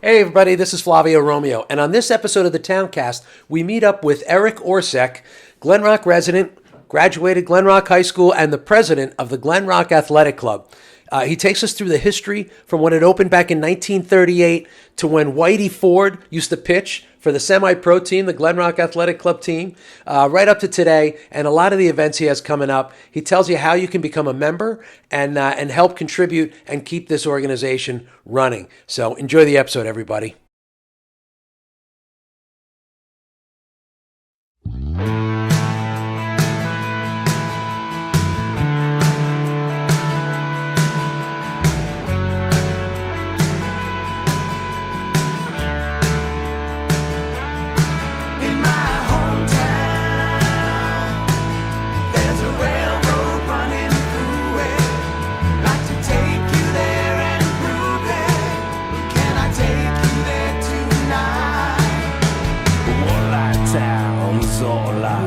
Hey everybody, this is Flavio Romeo, and on this episode of the Towncast, we meet up with Eric Orsek, Glen Rock resident, graduated Glen Rock High School, and the president of the Glen Rock Athletic Club. He takes us through the history from when it opened back in 1938 to when Whitey Ford used to pitch for the semi-pro team, the Glen Rock Athletic Club team, right up to today, and a lot of the events he has coming up. He tells you how you can become a member and help contribute and keep this organization running. So enjoy the episode, everybody.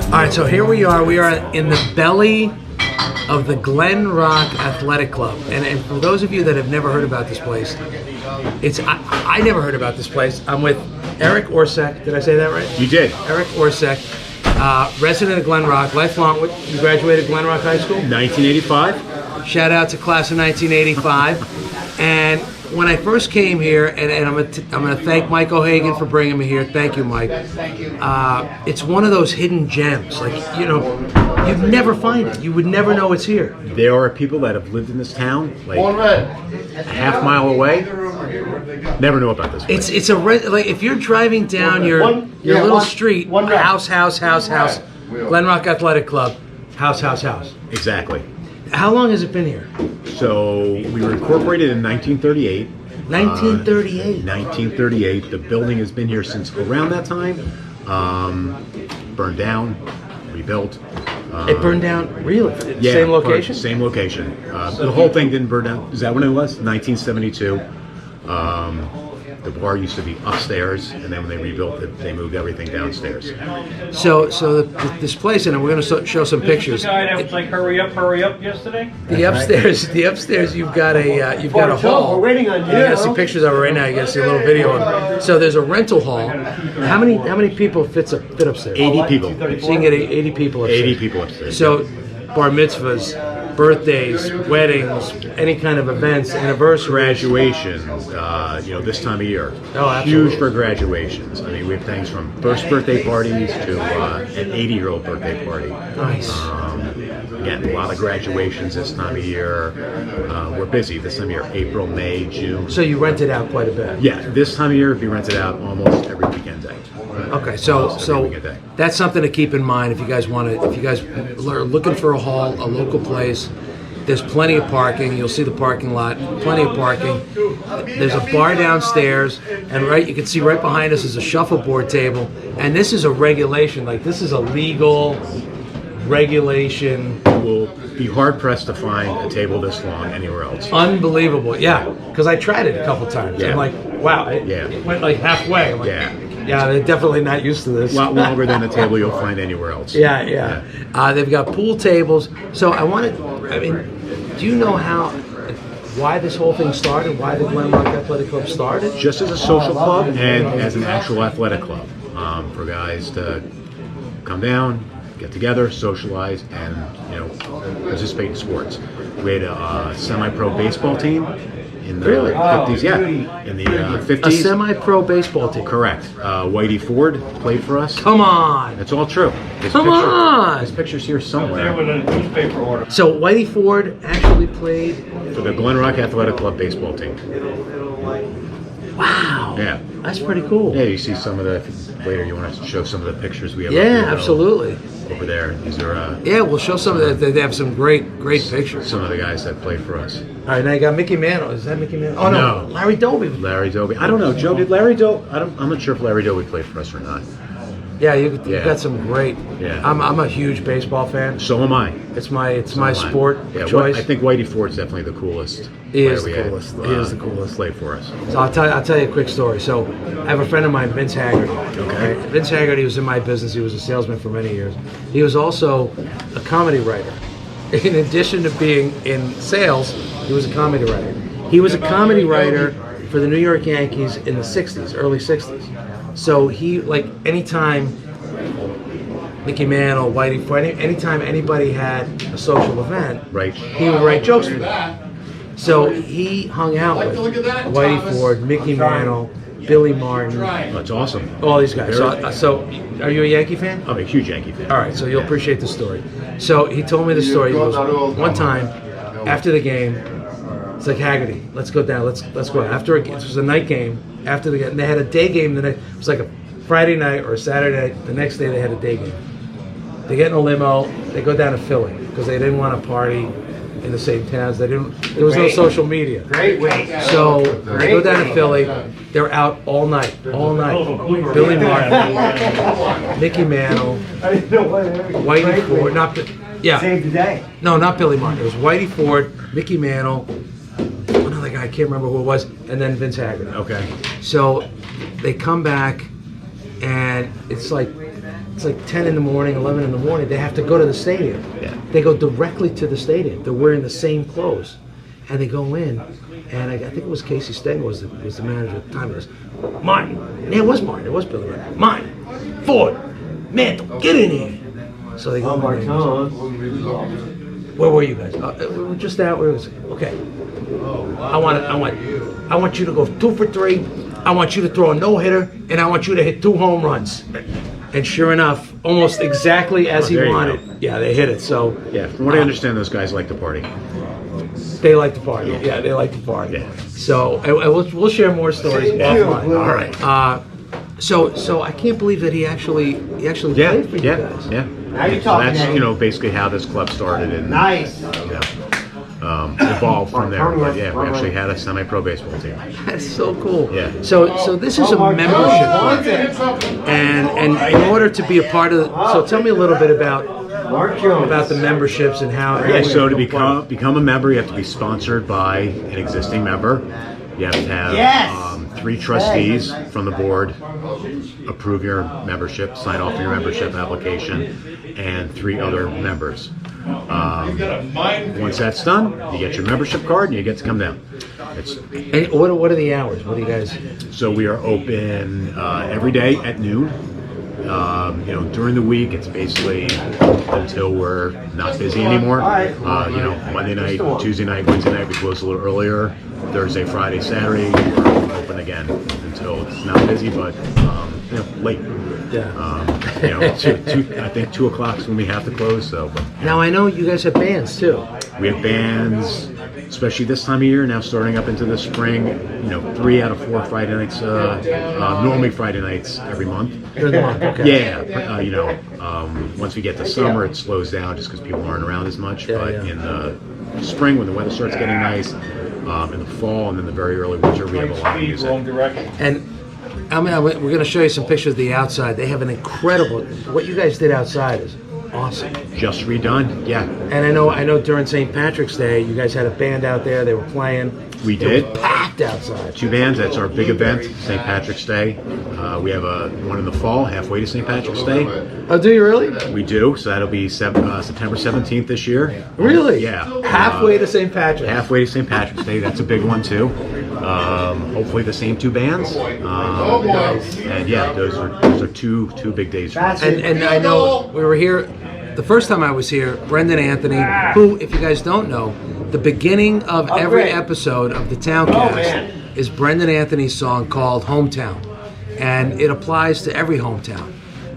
All right, so here we are. We are in the belly of the Glen Rock Athletic Club. And for those of you that have never heard about this place, I never heard about this place. I'm with Eric Orsek. Did I say that right? You did. Eric Orsek, resident of Glen Rock, lifelong. You graduated Glen Rock High School? 1985. Shout out to class of 1985. And when I first came here, and I'm going to thank Mike O'Hagan for bringing me here. Thank you, Mike. It's one of those hidden gems. Like, you'd never find it. You would never know it's here. There are people that have lived in this town, like a half mile away, never know about this place. It's like if you're driving down your little street, house, Glen Rock Athletic Club, house. Exactly. How long has it been here? So we were incorporated in 1938. 1938. 1938. The building has been here since around that time. Burned down, rebuilt. It burned down, really? Yeah, same location? Same location. The whole thing didn't burn down. Is that when it was? 1972. The bar used to be upstairs, and then when they rebuilt it, they moved everything downstairs. So this place, and we're going to show some pictures. The guy that was like, hurry up yesterday? The upstairs, you've got a hall. We're waiting on you. You're going to see pictures of it right now. You're going to see a little video of it. So there's a rental hall. How many people fit upstairs? 80 people. So you can get 80 people upstairs. 80 people upstairs. So bar mitzvahs, birthdays, weddings, any kind of events, anniversaries. Graduations, this time of year. Oh, absolutely. Huge for graduations. I mean, we have things from first birthday parties to an 80-year-old birthday party. Nice. Again, a lot of graduations this time of year. We're busy this time of year, April, May, June. So you rent it out quite a bit. Yeah, this time of year, we rent it out almost every weekend day. Okay, so that's something to keep in mind if you guys are looking for a hall, a local place. There's plenty of parking. You'll see the parking lot. Plenty of parking. There's a bar downstairs, and you can see right behind us is a shuffleboard table. And this is a regulation. Like, this is a legal regulation. Will be hard pressed to find a table this long anywhere else. Unbelievable, yeah. Because I tried it a couple times. Yeah. I'm like, wow, it went like halfway. I'm like, yeah, they're definitely not used to this. A lot longer than a table you'll find anywhere else. Yeah. They've got pool tables. So do you know why this whole thing started? Why the Glen Rock Athletic Club started? Just as a social club and as an actual athletic club, for guys to come down, get together, socialize, and participate in sports. We had a semi-pro baseball team in the 50s. Yeah, in the 50s. A semi-pro baseball team. Correct. Whitey Ford played for us. Come on. It's all true. Come on. His picture's here somewhere. There was a newspaper order. So Whitey Ford actually played for the Glen Rock Athletic Club baseball team. Wow. Yeah. That's pretty cool. Yeah, you see some of the later. You want to show some of the pictures we have? Yeah, absolutely. Over there, these are. Yeah, we'll show some of that. They have some great pictures. Some of the guys that played for us. All right, now you got Mickey Mantle. Is that Mickey Mantle? Oh no, Larry Doby. Larry Doby. I don't know, Joe. Did Larry Doby? I'm not sure if Larry Doby played for us or not. Yeah, you've got some great. Yeah. I'm a huge baseball fan. So am I. It's my sport of choice. I think Whitey Ford's definitely the coolest. He is the coolest. He is the coolest. Played for us. So I'll tell you a quick story. So I have a friend of mine, Vince Haggerty. Okay. Right? Vince Haggerty was in my business. He was a salesman for many years. He was also a comedy writer. In addition to being in sales, he was a comedy writer. He was a comedy writer for the New York Yankees in the 60s, early 60s. So he, like, anytime Mickey Mantle, Whitey Ford, anytime anybody had a social event, Right. he would write jokes for them. So he hung out with Whitey Ford, Mickey Mantle, Billy Martin, That's awesome. all these guys. So are you a Yankee fan? I'm a huge Yankee fan. All right, so you'll appreciate the story. So he told me the story. He goes, one time after the game, it's like, Haggerty, let's go down. Let's go. It was a night game. After the game, and they had a day game. It was like a Friday night or a Saturday night. The next day they had a day game. They get in a limo. They go down to Philly because they didn't want to party in the same towns. There was no social media. So they go down to Philly. They're out all night. Billy Martin, Mickey Mantle, Whitey Ford. Save the day. No, not Billy Martin. It was Whitey Ford, Mickey Mantle, another guy, I can't remember who it was, and then Vince Haggerty. Okay. So they come back, and it's like 10 in the morning, 11 in the morning. They have to go to the stadium. Yeah. They go directly to the stadium. They're wearing the same clothes, and they go in. And I think it was Casey Stengel was the manager at the time. It was Martin. Yeah, it was Martin. It was Billy Martin. Martin, Ford, Mantle, get in here. So they go in there. Where were you guys? We were just out. Okay. I want you to go 2 for 3. I want you to throw a no-hitter, and I want you to hit 2 home runs. And sure enough, almost exactly as he wanted. Yeah, they hit it. So Yeah, from what I understand, those guys like to party. they like to party. Yeah, they like to party. Yeah. So we'll share more stories offline. All right. So I can't believe that he actually Yeah, played for you yeah, guys. yeah. Now you're So talking. that's basically how this club started and Nice. evolved from there. But yeah, we actually had a semi-pro baseball team. That's so cool. Yeah. So this is a membership club, and in order to be a part of so tell me a little bit about Mark Jones. the memberships and how. Yeah, so to become a member, you have to be sponsored by an existing member. You have to have Yes! 3 trustees from the board approve your membership, sign off on your membership application, and 3 other members. Once that's done, you get your membership card and you get to come down. And what are the hours? What do you guys? So we are open every day at noon. During the week, it's basically until we're not busy anymore. Monday night, Tuesday night, Wednesday night, we close a little earlier. Thursday, Friday, Saturday, we're open again until it's not busy, but late. Yeah. I think 2 o'clock is when we have to close. So, but, Now I know you guys have bands too. we have bands, especially this time of year. Now starting up into the spring, 3 out of 4 Friday nights. Normally Friday nights every month. During the month, okay. Yeah, once we get to summer, it slows down just because people aren't around as much. Yeah, But yeah. in the spring, when the weather starts getting nice, in the fall, and then the very early winter, we have a lot of Speed, music. wrong direction. And we're going to show you some pictures of the outside. They have an incredible. What you guys did outside is awesome. Just redone, yeah. And I know during St. Patrick's Day, you guys had a band out there. They were playing. We It did. was packed outside. 2 bands. That's our big event, St. Patrick's Day. We have one in the fall, halfway to St. Patrick's Day. Oh, do you really? We do. So that'll be September 17th this year. Really? Yeah. Halfway to St. Patrick's. Halfway to St. Patrick's Day. That's a big one too. Hopefully the same 2 bands. And yeah, those are two big days for us. And I know we were here. The first time I was here, Brendan Anthony, who, if you guys don't know, the beginning of every episode of the Towncast is Brendan Anthony's song called Hometown. And it applies to every hometown,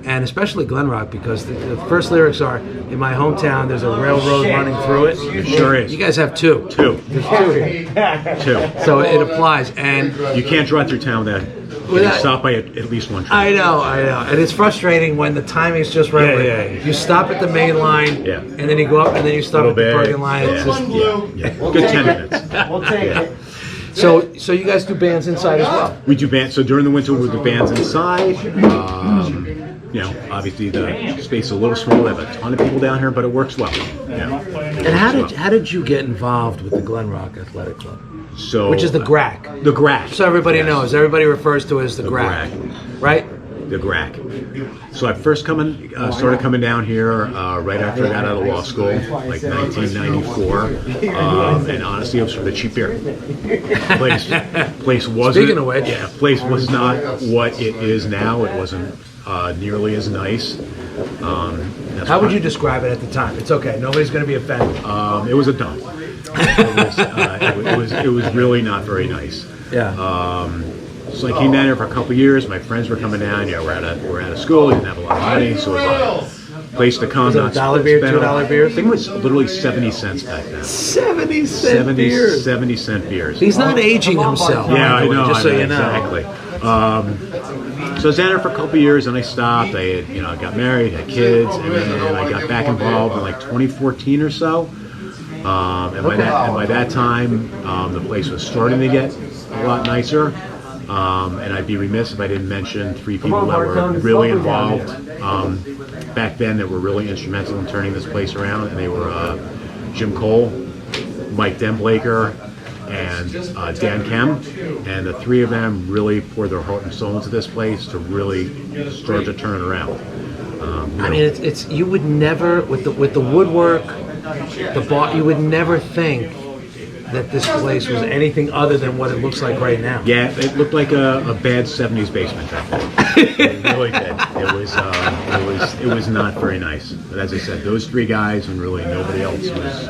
and especially Glen Rock, because the first lyrics are, "In my hometown, there's a railroad running through it." It sure is. You guys have 2. 2. There's 2 here. 2. So it applies. And You can't drive through town without getting stopped by at least one train. I know. And it's frustrating when the timing's just right. Yeah, Like, yeah. you stop at the main line, Yeah. and then you go up, and then you stop Little at the bit. Bergen line. It's just, Yeah. Good 10 minutes. We'll take it. so you guys do bands inside as well. We do bands. So during the winter, we do bands inside. Obviously the space is a little small. They have a ton of people down here, but it works well. And how did you get involved with the Glen Rock Athletic Club, So which is the GRAC? The GRAC. So everybody Yes. knows. Everybody refers to it as the GRAC, GRAC. right? the GRAC. So I first started coming down here right after I got out of law school, like 1994, and honestly, it was for the cheap beer. Place wasn't. Speaking of which, place was not what it is now. It wasn't nearly as nice. How would you describe it at the time? It's okay. Nobody's going to be offended. It was a dump. It was really not very nice. Yeah. So I came down here for a couple of years. My friends were coming down. We're out of school. We didn't have a lot of money, so it was a place to come. Was it $1 beer, $2 beers? I think it was literally 70 cents back then. 70 cent beers. 70-cent beers. He's not aging himself. Yeah, I know. Just so you know. Exactly. So I was down there for a couple of years, and I stopped. I got married, had kids, and then I got back involved in like 2014 or so. And by that time, the place was starting to get a lot nicer. And I'd be remiss if I didn't mention 3 people that were really involved back then that were really instrumental in turning this place around. And they were Jim Cole, Mike Demblaker, and Dan Kem. And the 3 of them really poured their heart and soul into this place to really start to turn it around. I mean, it's you would never, with the woodwork, the bar, you would never think that this place was anything other than what it looks like right now. Yeah, it looked like a bad 70s basement back then. It really did. It was not very nice. But as I said, those 3 guys and really nobody else was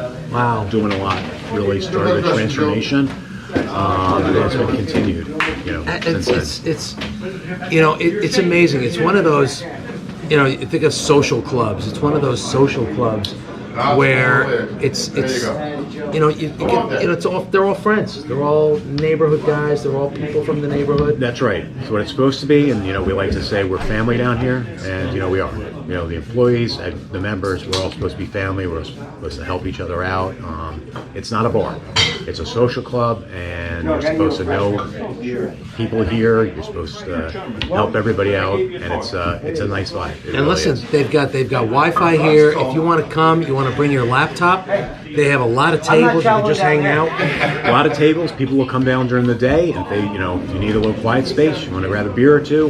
doing a lot really started a transformation. And that's what continued. It's amazing. It's one of those, you think of social clubs. It's one of those social clubs where they're all friends. They're all neighborhood guys. They're all people from the neighborhood. That's right. It's what it's supposed to be, and we like to say we're family down here, and we are. The employees, the members, we're all supposed to be family. We're supposed to help each other out. It's not a bar. It's a social club, and you're supposed to know people here. You're supposed to help everybody out, and it's a nice vibe. It and really listen, is. they've got Wi-Fi here. If you want to come, you want to bring your laptop. They have a lot of tables. You can just hang out. A lot of tables. People will come down during the day, and if you need a little quiet space, you want to grab a beer or two.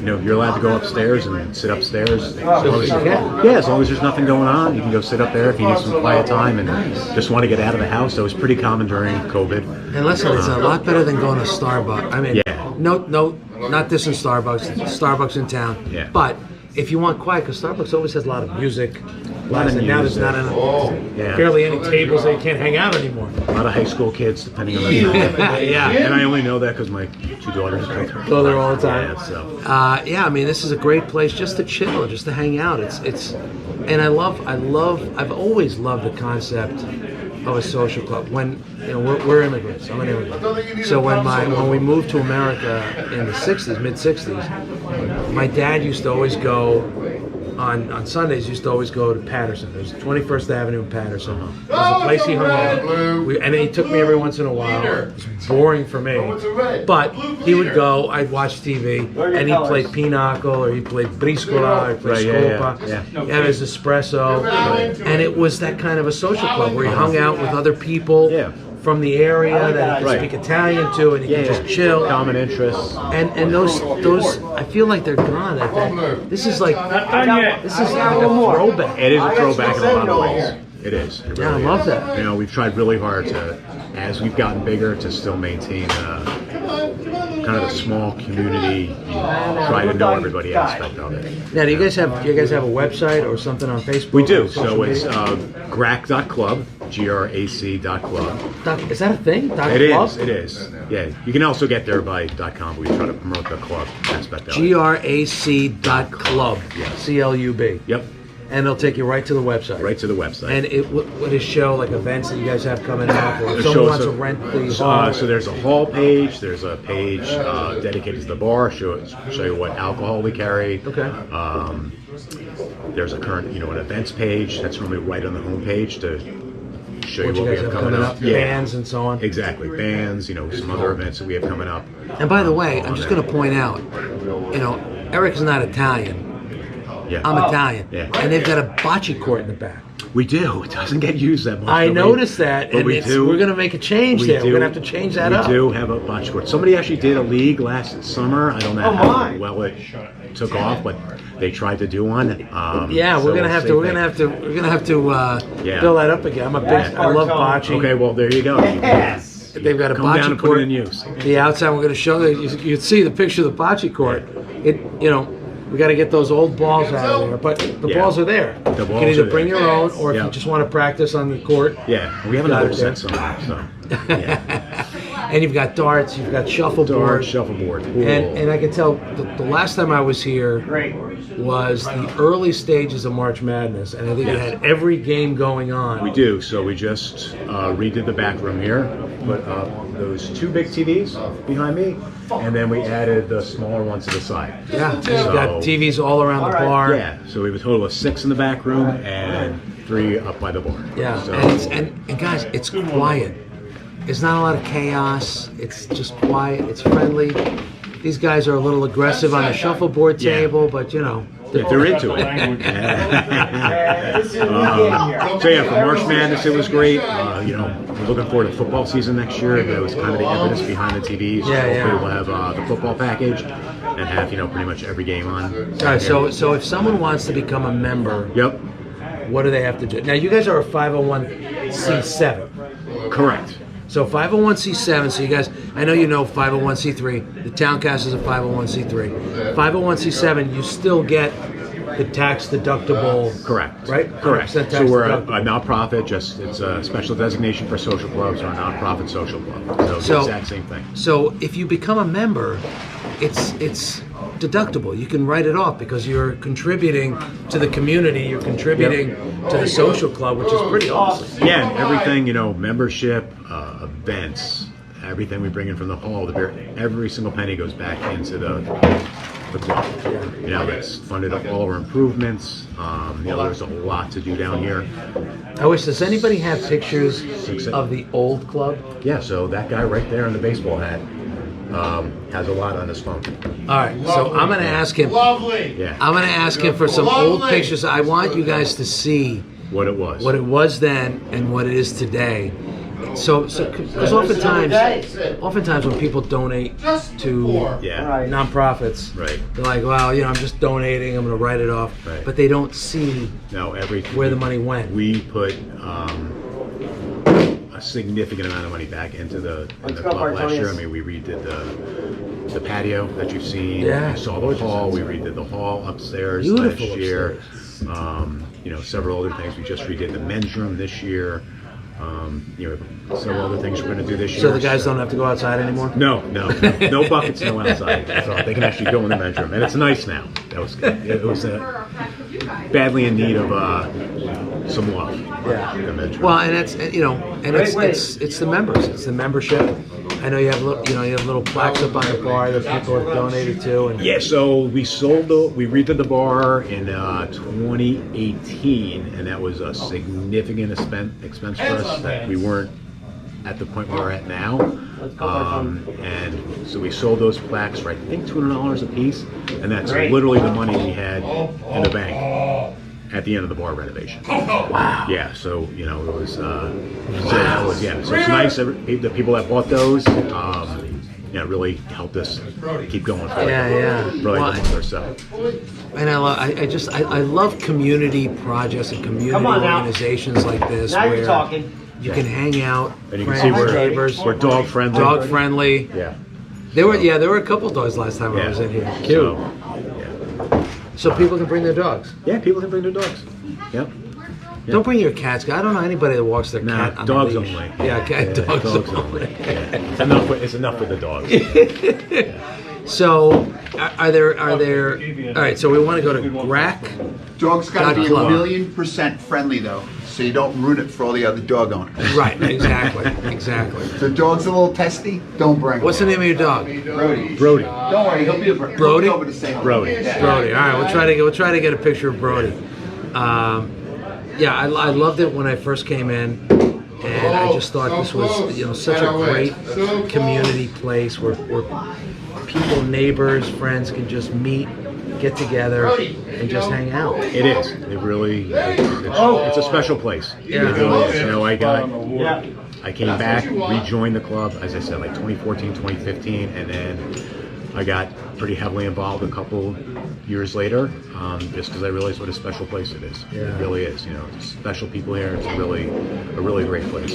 You're allowed to go upstairs and sit upstairs. As long as there's nothing going on, you can go sit up there if you need some quiet time and just want to get out of the house. That was pretty common during COVID. And listen, it's a lot better than going to Starbucks. I mean, no, not this in Starbucks. Starbucks in town. Yeah. But if you want quiet, because Starbucks always has a lot of music. Now there's not barely any tables that you can't hang out anymore. A lot of high school kids, depending on the Yeah. And I only know that because my 2 daughters go there all the time. Yeah, so. I mean, this is a great place just to chill, just to hang out. And I've always loved the concept of a social club. When we're immigrants, I'm an immigrant. So when we moved to America in the mid '60s, my dad used to always go. On Sundays, used to always go to Patterson. There's 21st Avenue in Patterson. It was a place he hung out. And he took me every once in a while. It was boring for me. But he would go, I'd watch TV, and he played Pinochle, or he played Briscola, or he played Scopa. He had his espresso. And it was that kind of a social club where he hung out with other people from the area that he could speak Italian to, and he could just chill. Common interests. And those I feel like they're gone. This is like a throwback. It is a throwback in a lot of ways. It is. It really I love is. that. We've tried really hard to, as we've gotten bigger, to still maintain kind of a small community, try to know everybody aspect of it. Now, do you guys have a website or something on Facebook? We do. Or social So it's media? GRAC.club, GRAC.club. Is that a thing? It is. Yeah. You can also get there by .com, but we try to promote the club aspect of it. GRAC.club. Yes. CLUB. Yep. And it'll take you right to the website. Right to the website. And would it show like events that you guys have coming up, or if someone wants to rent the hall? So there's a hall page. There's a page dedicated to the bar. Show you what alcohol we carry. Okay. There's a current, an events page. That's normally right on the home page to show What you what we guys have coming up. bands and so on. Exactly, bands. Some other events that we have coming up. And by the way, I'm just going to point out, Eric's not Italian. Yeah. I'm Italian. Yeah. And they've got a bocce court in the back. We do. It doesn't get used that much. I but noticed that, but and we do. we're going to make a change there. We're going to have to change that up. We do have a bocce court. Somebody actually did a league last summer. I don't know how well it took off, but they tried to do one. Yeah, so we're gonna have to. We're gonna have to build that up again. I love bocce. Okay, well there you go. Yes. They've got a Come down bocce and put court. it in use. The outside, we're going to show that you'd see the picture of the bocce court. We got to get those old balls out of there, but the balls are there. The You balls can either are bring there. your own, or if Yeah. you just want to practice on the court. Yeah, we have Got another it there. set somewhere. So, yeah. And you've got darts, you've got shuffleboard. Shuffleboard. And I can tell the last time I was here was the early stages of March Madness, and I think it had every game going on. We do. So we just redid the back room here, put up those 2 big TVs behind me, and then we added the smaller ones to the side. Yeah, and you've got TVs all around the bar. Yeah, so we have a total of 6 in the back room and 3 up by the bar. Yeah, So, and guys, it's quiet. There's not a lot of chaos. It's just quiet. It's friendly. These guys are a little aggressive on the shuffleboard Yeah. table, but they're into it. So yeah, for March Madness, it was great. We're looking forward to football season next year. That was kind of the impetus behind the TVs. Hopefully we'll have the football package and have pretty much every game on. All right, so if someone wants to become a member, Yep, what do they have to do? Now, you guys are a 501c7. correct. So 501c7, so you guys, I know you know 501c3. The Towncast is a 501c3. 501c7, you still get the tax deductible. Correct. Right? Correct. 100% tax So we're a deductible. nonprofit. It's a special designation for social clubs or a nonprofit social club. So it's the exact same thing. So if you become a member, it's deductible. You can write it off because you're contributing to the community. You're contributing to the social club, which is pretty awesome. Yeah, and everything, membership, events, everything we bring in from the hall, the beer, every single penny goes back into the club. That's funded up all our improvements. There's a lot to do down here. Does anybody have pictures of the old club? Yeah, so that guy right there in the baseball hat has a lot on his phone. All right, so I'm going to ask him. Lovely. Yeah. I'm going to ask him for some old pictures. I want you guys to see What it was. what it was then and what it is today. So because oftentimes when people donate to Yeah. nonprofits, Right. they're like, well, I'm just donating. I'm going to write it off, Right. but they don't see No, where the money went. We put a significant amount of money back into the club last year. I mean, we redid the patio that you've seen. Yeah. You saw the hall. We redid the hall upstairs Beautiful last year. upstairs. Several other things. We just redid the men's room this year. Several other things we're going to do this year. So the guys don't have to go outside anymore? No buckets, no outside. So they can actually go in the men's room, and it's nice now. That was good. It was badly in need of some love. Yeah. The men's room. Well, and it's it's the members. It's the membership. I know you have little plaques up on the bar that people have donated to. And Yeah, so we redid the bar in 2018, and that was a significant expense for us that we weren't at the point we're at now. And so we sold those plaques for I think $200 a piece, and that's literally the money we had in the bank at the end of the bar renovation. wow. Yeah, so it was. So it's nice that the people that bought those. It really helped us keep going forward. Yeah. Really Well, helped ourselves. And I love community projects and community Come on now. organizations like this Now where you're talking. you can hang out, And you can friends, see we're neighbors, dog friendly. dog friendly. Yeah. There were a couple dogs last time I was in here. Cute. So people can bring their dogs. Yeah, people can bring their dogs. Yep. Don't bring your cats. I don't know anybody that walks their cat on dogs the leash. only. Yeah, dogs only. Yeah. It's enough with the dogs. So, are there? All right. So we want to go to Rack. Dog's got to be Club. 1,000,000% friendly though, so you don't ruin it for all the other dog owners. Right. Exactly. If the dog's a little testy, don't bring him. What's the name of your dog? Brody. Brody. Don't worry, he'll be Brody? He'll be over to say hello. Brody. Yeah. Brody. All right. We'll try to get a picture of Brody. I loved it when I first came in, and I just thought this was such a great community place where people, neighbors, friends can just meet, get together and just hang out. It is. It really. It's a special place. Yeah. It really is. You know, I came back, rejoined the club, as I said, like 2014, 2015, and then I got pretty heavily involved a couple years later, just because I realized what a special place it is. Yeah. It really is. You know, special people here. It's a really great place.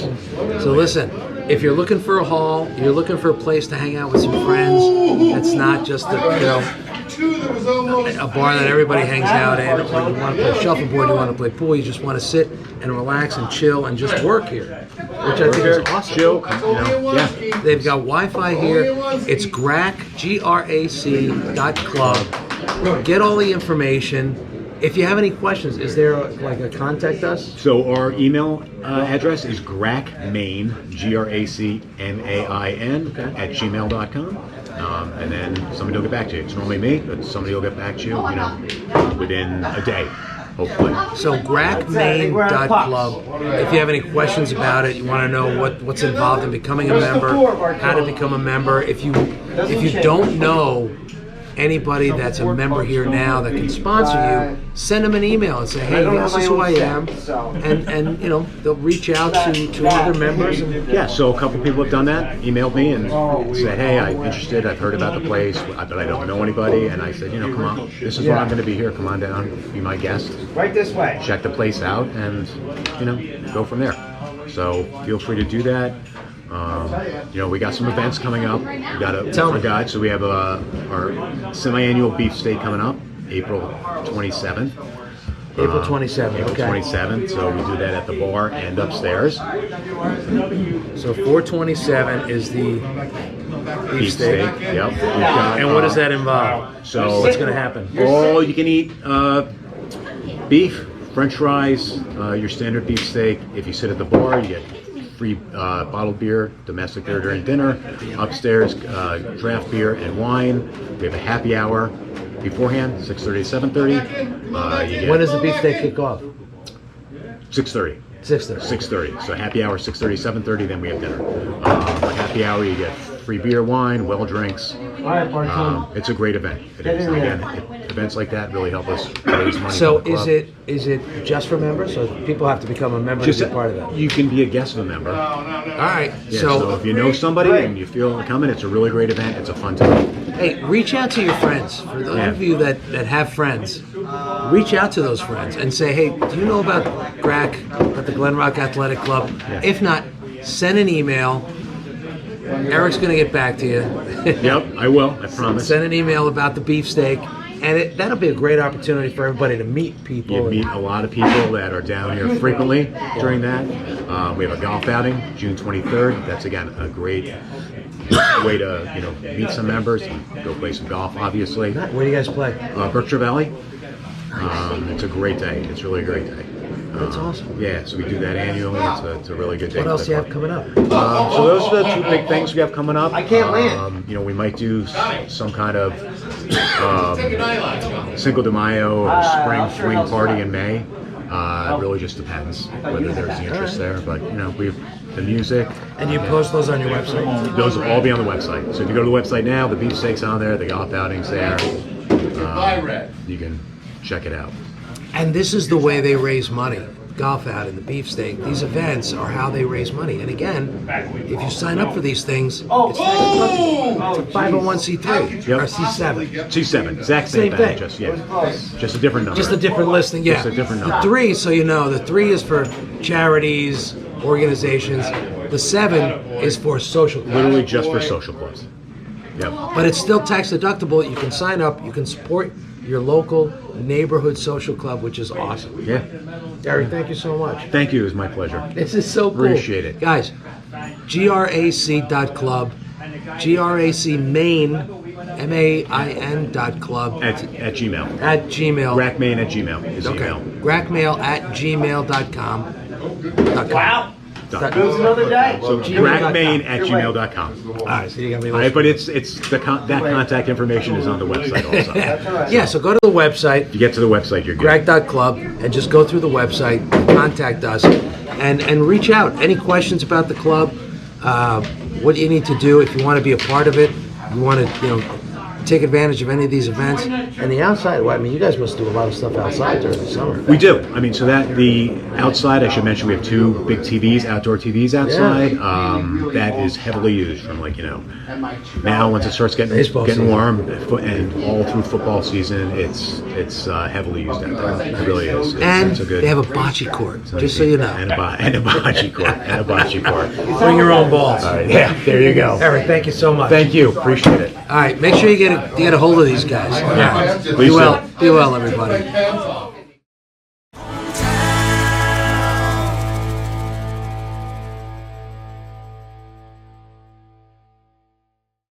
So listen, if you're looking for a hall, you're looking for a place to hang out with some friends, it's not just a bar that everybody hangs out in, or you want to play shuffleboard, you want to play pool, you just want to sit and relax and chill and just work here, which I think is awesome. Chill, you know, yeah. They've got Wi-Fi here. It's GRAC, GRAC.club. Get all the information. If you have any questions, is there like a contact us? So our email address is gracmain, GRACMAIN, @gmail.com. And then somebody will get back to you. It's normally me, but somebody will get back to you, you know, within a day, hopefully. So gracmain.club. If you have any questions about it, you want to know what's involved in becoming a member, how to become a member. If you don't know anybody that's a member here now that can sponsor you, send them an email and say, hey, this is who I am, and you know, they'll reach out to other members. And, Yeah, so a couple people have done that, emailed me and said, hey, I'm interested, I've heard about the place, but I don't know anybody, and I said, you know, come on, this is when I'm going to be here, come on down, be my guest, Right this way. check the place out, and, you know, go from there. So feel free to do that. You know, we got some events coming up. We got a guide. So we have our semi-annual beefsteak coming up, April 27th. April 27th. April Okay. 27th. So we do that at the bar and upstairs. So 427 is the beefsteak. Yep. We've got, And what does that involve? So What's going to happen? all you can eat beef, French fries, your standard beefsteak. If you sit at the bar, you get free bottled beer, domestic beer during dinner. Upstairs, draft beer and wine. We have a happy hour beforehand, 6:30 to 7:30. When does the beefsteak kick off? 6:30. 6:30. 6:30. So happy hour, 6:30, 7:30. Then we have dinner. Happy hour, you get free beer, wine, well drinks. It's a great event. It is. And again, events like that really help us raise money. So for the club. is it just for members? So people have to become a member to be part of that? You can be a guest of a member. All right. Yeah, so if you know somebody and you feel like coming, it's a really great event. It's a fun time. Hey, reach out to your friends. For those of you that have friends, reach out to those friends and say, hey, do you know about GRAC, about the Glen Rock Athletic Club? Yeah. If not, send an email. Eric's going to get back to you. Yep, I will. I promise. Send an email about the beefsteak. And that'll be a great opportunity for everybody to meet people. You meet a lot of people that are down here frequently during that. We have a golf outing, June 23rd. That's, again, a great way to, you know, meet some members and go play some golf, obviously. Where do you guys play? Berkshire Valley. It's a great day. It's really a great day. That's awesome. Yeah, so we do that annually. It's a really good day. What else do you have coming up? So those are the two big things we have coming up. I can't land. You know, we might do some kind of Cinco de Mayo or spring swing party in May. It really just depends whether there's interest there. But, you know, we have the music. And you post those on your website? Those will all be on the website. So if you go to the website now, the beefsteak's on there, the golf outing's there. You can check it out. And this is the way they raise money. Golf out and the beefsteak. These events are how they raise money. And again, if you sign up for these things, it's a 501c3 Yep. or C7. C7, exact Same same thing. thing. Just a different number. Just a different listing, yeah. Just a different number. The 3, so you know, the 3 is for charities, organizations. The 7 is for social clubs. Literally just for social clubs. Yep. But it's still tax deductible. You can sign up. You can support your local neighborhood social club, which is awesome. Yeah. Eric, thank you so much. Thank you. It was my pleasure. This is so cool. Appreciate it. Guys, GRAC.club, GRACmain, MAIN.club At Gmail. at Gmail. Gracmain at Gmail is Okay. email. Gracmail at gmail.com. Wow. Dot It com. was another day. So gracmain at gmail.com. All right, so you got me. All right, but it's that contact information is on the website also. If Yeah, so go to the website, you get to the website, you're good. grag.club, and just go through the website, contact us, and reach out. Any questions about the club? What do you need to do if you want to be a part of it? You want to, take advantage of any of these events. And the outside, well, I mean, you guys must do a lot of stuff outside during the summer. We do. I mean, so that the outside, I should mention, we have 2 big TVs, outdoor TVs outside. That is heavily used from now once it starts getting season. warm and all through football season, it's heavily used out there. It really is. And it's a good, they have a bocce court, just so you know. and a bocce court. And a bocce court. Bring your own balls. All right, yeah, there you go. Eric, thank you so much. Thank you. Appreciate it. All right, make sure you get a hold of these guys. Yeah, Be please do. well. Be well, everybody.